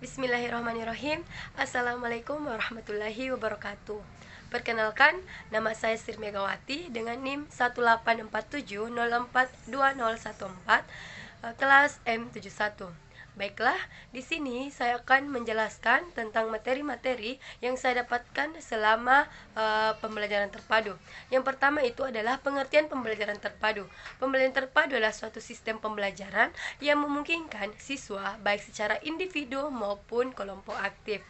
Bismillahirrahmanirrahim. Assalamualaikum warahmatullahi wabarakatuh. Perkenalkan, nama saya Sri Megawati dengan NIM 187042014, kelas M71. Baiklah, di sini saya akan menjelaskan tentang materi-materi yang saya dapatkan selama pembelajaran terpadu. Yang pertama itu adalah pengertian pembelajaran terpadu. Pembelajaran terpadu adalah suatu sistem pembelajaran yang memungkinkan siswa baik secara individu maupun kelompok aktif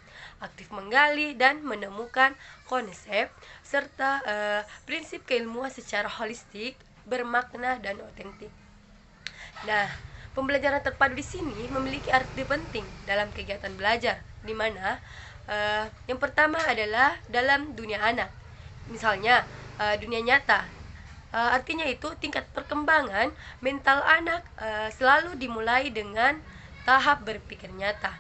menggali dan menemukan konsep serta prinsip keilmuan secara holistik, bermakna dan otentik. Nah, pembelajaran terpadu di sini memiliki arti penting dalam kegiatan belajar, di mana yang pertama adalah dalam dunia anak. Misalnya, dunia nyata. Artinya itu tingkat perkembangan mental anak selalu dimulai dengan tahap berpikir nyata.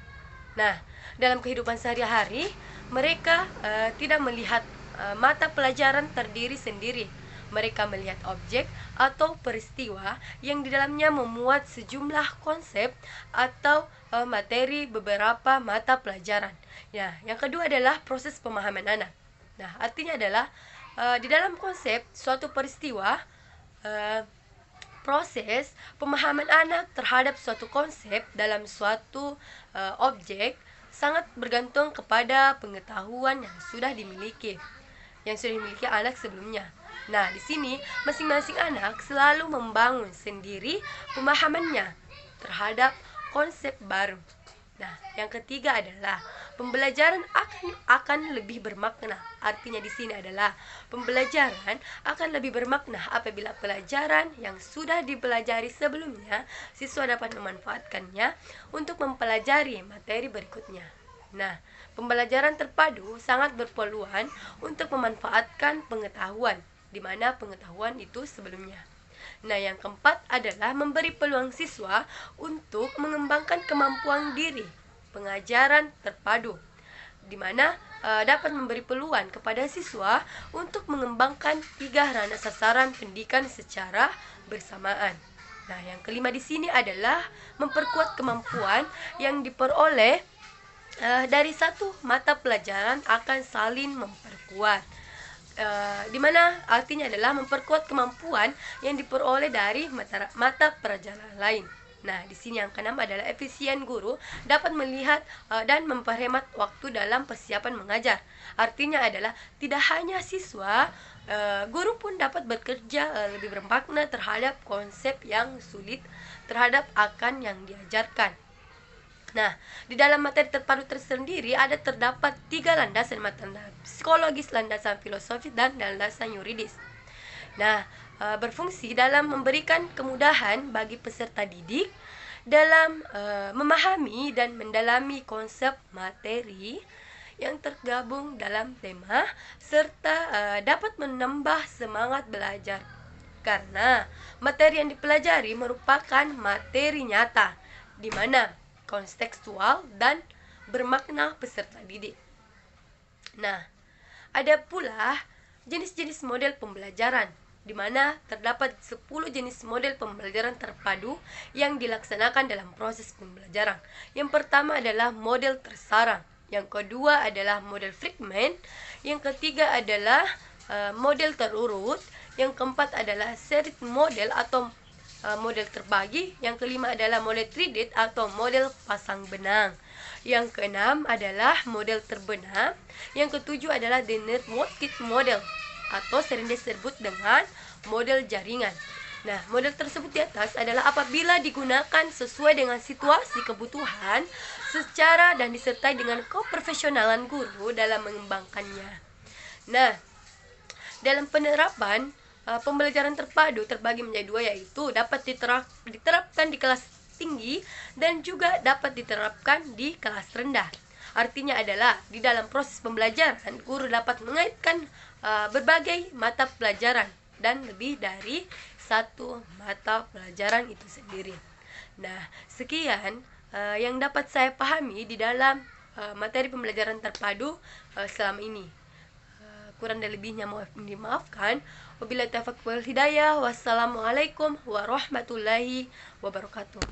Nah, dalam kehidupan sehari-hari, mereka tidak melihat mata pelajaran terdiri sendiri. Mereka melihat objek atau peristiwa yang di dalamnya memuat sejumlah konsep atau materi beberapa mata pelajaran. Nah, yang kedua adalah proses pemahaman anak. Nah, artinya adalah di dalam konsep suatu peristiwa, proses pemahaman anak terhadap suatu konsep dalam suatu objek sangat bergantung kepada pengetahuan yang sudah dimiliki anak sebelumnya. Nah, di sini masing-masing anak selalu membangun sendiri pemahamannya terhadap konsep baru. Nah, yang ketiga adalah pembelajaran akan lebih bermakna. Artinya di sini adalah pembelajaran akan lebih bermakna apabila pelajaran yang sudah dipelajari sebelumnya siswa dapat memanfaatkannya untuk mempelajari materi berikutnya. Nah, pembelajaran terpadu sangat berpeluang untuk memanfaatkan pengetahuan di mana pengetahuan itu sebelumnya. Nah, yang keempat adalah memberi peluang siswa untuk mengembangkan kemampuan diri. Pengajaran terpadu di mana dapat memberi peluang kepada siswa untuk mengembangkan 3 ranah sasaran pendidikan secara bersamaan. Nah, yang kelima di sini adalah memperkuat kemampuan yang diperoleh dari satu mata pelajaran akan saling memperkuat. Di mana artinya adalah memperkuat kemampuan yang diperoleh dari mata pelajaran lain. Nah, di sini yang keenam adalah efisien guru dapat melihat dan memperhemat waktu dalam persiapan mengajar. Artinya adalah tidak hanya siswa, guru pun dapat bekerja lebih bermakna terhadap konsep yang sulit terhadap akan yang diajarkan. Nah, di dalam materi terpadu tersendiri terdapat 3 landasan psikologis, landasan filosofis, dan landasan yuridis. Nah, berfungsi dalam memberikan kemudahan bagi peserta didik dalam memahami dan mendalami konsep materi yang tergabung dalam tema serta dapat menambah semangat belajar karena materi yang dipelajari merupakan materi nyata di mana kontekstual dan bermakna peserta didik. Nah, ada pula jenis-jenis model pembelajaran, di mana terdapat 10 jenis model pembelajaran terpadu yang dilaksanakan dalam proses pembelajaran. Yang pertama adalah model tersarang, yang kedua adalah model fragment, yang ketiga adalah model terurut, yang keempat adalah series model atau model terbagi, yang kelima adalah model 3D atau model pasang benang, yang keenam adalah model terbenam, yang ketujuh adalah the networked model atau sering disebut dengan model jaringan. Nah, model tersebut di atas adalah apabila digunakan sesuai dengan situasi kebutuhan secara dan disertai dengan keprofesionalan guru dalam mengembangkannya. Nah, dalam penerapan pembelajaran terpadu terbagi menjadi 2, yaitu dapat diterapkan di kelas tinggi dan juga dapat diterapkan di kelas rendah. Artinya adalah di dalam proses pembelajaran guru dapat mengaitkan berbagai mata pelajaran dan lebih dari satu mata pelajaran itu sendiri. Nah, sekian yang dapat saya pahami di dalam materi pembelajaran terpadu selama ini. Kurang dan lebihnya mohon dimaafkan. Wabillahi taufiq wal hidayah. Wassalamualaikum warahmatullahi wabarakatuh.